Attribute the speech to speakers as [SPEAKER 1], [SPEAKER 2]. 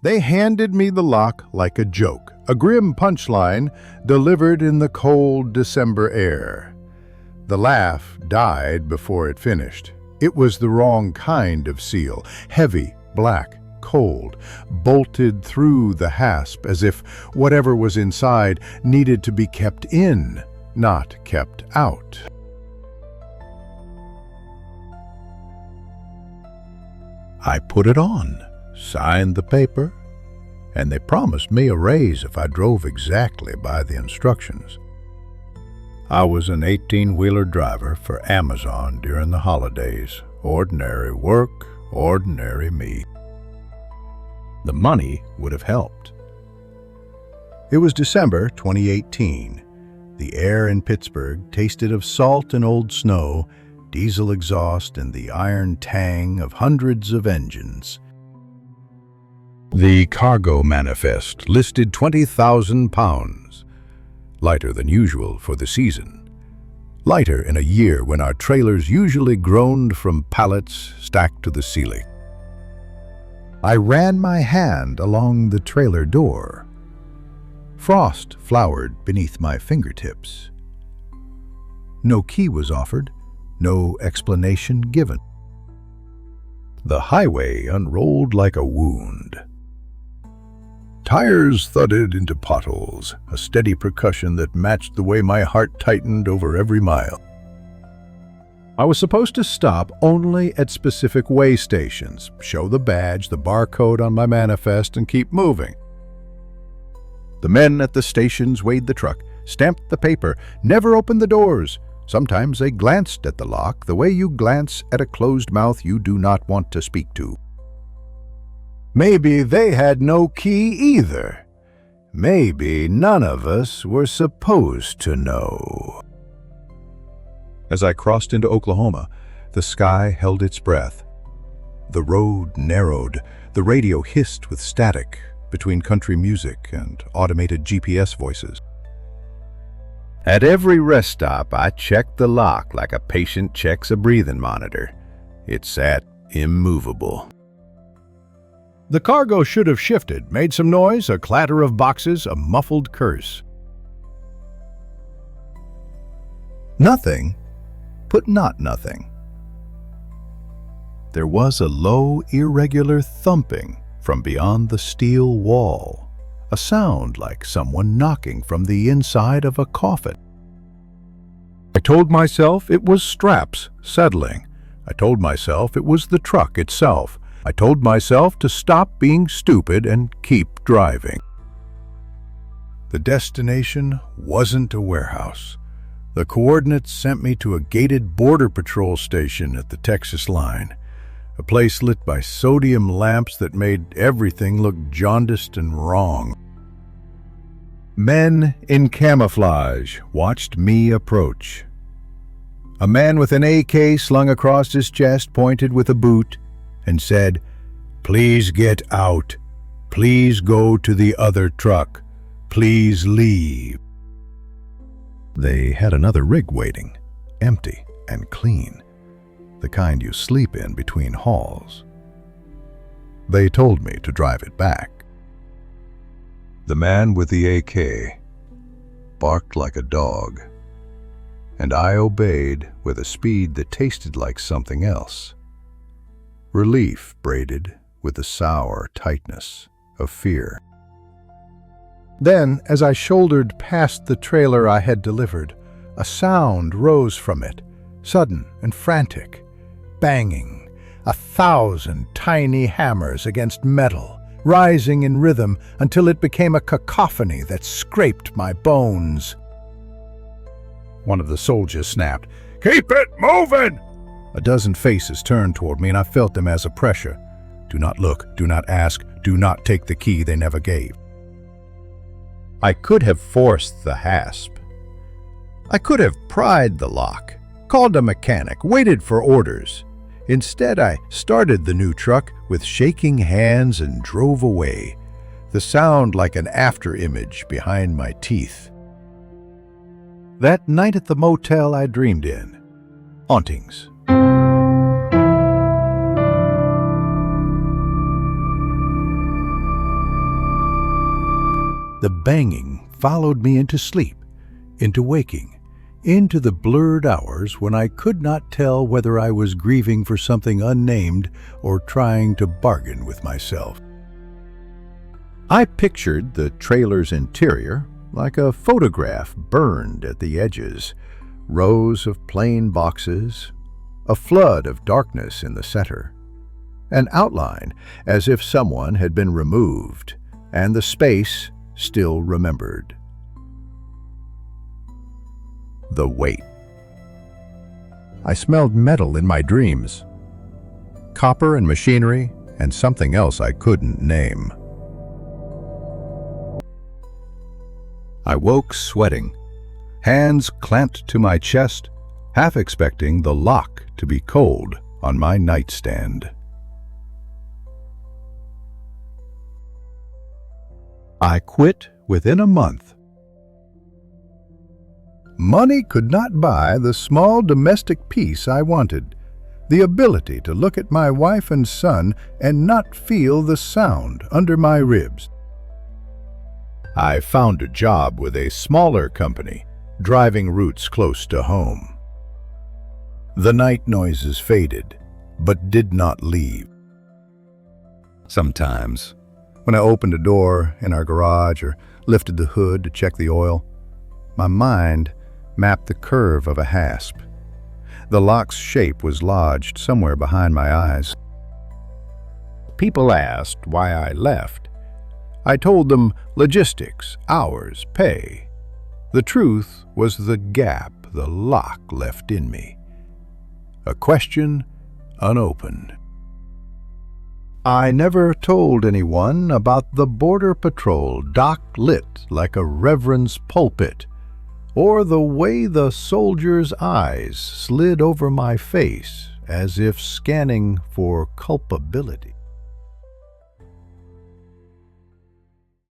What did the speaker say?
[SPEAKER 1] They handed me the lock like a joke, a grim punchline delivered in the cold December air. The laugh died before it finished. It was the wrong kind of seal, heavy, black, cold, bolted through the hasp as if whatever was inside needed to be kept in, not kept out. I put it on, signed the paper, and they promised me a raise if I drove exactly by the instructions. I was an 18-wheeler driver for Amazon during the holidays. Ordinary work, ordinary me. The money would have helped. It was December 2018. The air in Pittsburgh tasted of salt and old snow, diesel exhaust, and the iron tang of hundreds of engines. The cargo manifest listed 20,000 pounds, lighter than usual for the season. Lighter in a year when our trailers usually groaned from pallets stacked to the ceiling. I ran my hand along the trailer door. Frost flowered beneath my fingertips. No key was offered, no explanation given. The highway unrolled like a wound. Tires thudded into potholes, a steady percussion that matched the way my heart tightened over every mile. I was supposed to stop only at specific weigh stations, show the badge, the barcode on my manifest, and keep moving. The men at the stations weighed the truck, stamped the paper, never opened the doors. Sometimes they glanced at the lock the way you glance at a closed mouth you do not want to speak to. Maybe they had no key either. Maybe none of us were supposed to know. As I crossed into Oklahoma, the sky held its breath. The road narrowed, the radio hissed with static between country music and automated GPS voices. At every rest stop, I checked the lock like a patient checks a breathing monitor. It sat immovable. The cargo should have shifted, made some noise, a clatter of boxes, a muffled curse. Nothing, but not nothing. There was a low, irregular thumping from beyond the steel wall, a sound like someone knocking from the inside of a coffin. I told myself it was straps settling. I told myself it was the truck itself. I told myself to stop being stupid and keep driving. The destination wasn't a warehouse. The coordinates sent me to a gated border patrol station at the Texas line, a place lit by sodium lamps that made everything look jaundiced and wrong. Men in camouflage watched me approach. A man with an AK slung across his chest pointed with a boot and said, "Please get out. Please go to the other truck. Please leave." They had another rig waiting, empty and clean, the kind you sleep in between hauls. They told me to drive it back. The man with the AK barked like a dog, and I obeyed with a speed that tasted like something else. Relief braided with the sour tightness of fear. Then, as I shouldered past the trailer I had delivered, a sound rose from it, sudden and frantic, banging, 1,000 tiny hammers against metal, rising in rhythm until it became a cacophony that scraped my bones. One of the soldiers snapped, "Keep it moving!" A dozen faces turned toward me, and I felt them as a pressure. Do not look, do not ask, do not take the key they never gave. I could have forced the hasp. I could have pried the lock, called a mechanic, waited for orders. Instead, I started the new truck with shaking hands and drove away, the sound like an after-image behind my teeth. That night at the motel I dreamed in, hauntings. The banging followed me into sleep, into waking, into the blurred hours when I could not tell whether I was grieving for something unnamed or trying to bargain with myself. I pictured the trailer's interior like a photograph burned at the edges, rows of plain boxes, a flood of darkness in the center, an outline as if someone had been removed, and the space still remembered. The weight. I smelled metal in my dreams, copper and machinery, and something else I couldn't name. I woke sweating, hands clamped to my chest, half expecting the lock to be cold on my nightstand. I quit within a month. Money could not buy the small domestic peace I wanted, the ability to look at my wife and son and not feel the sound under my ribs. I found a job with a smaller company, driving routes close to home. The night noises faded, but did not leave. Sometimes, when I opened a door in our garage or lifted the hood to check the oil, my mind mapped the curve of a hasp. The lock's shape was lodged somewhere behind my eyes. People asked why I left. I told them logistics, hours, pay. The truth was the gap the lock left in me. A question unopened. I never told anyone about the Border Patrol dock lit like a reverend's pulpit, or the way the soldier's eyes slid over my face as if scanning for culpability.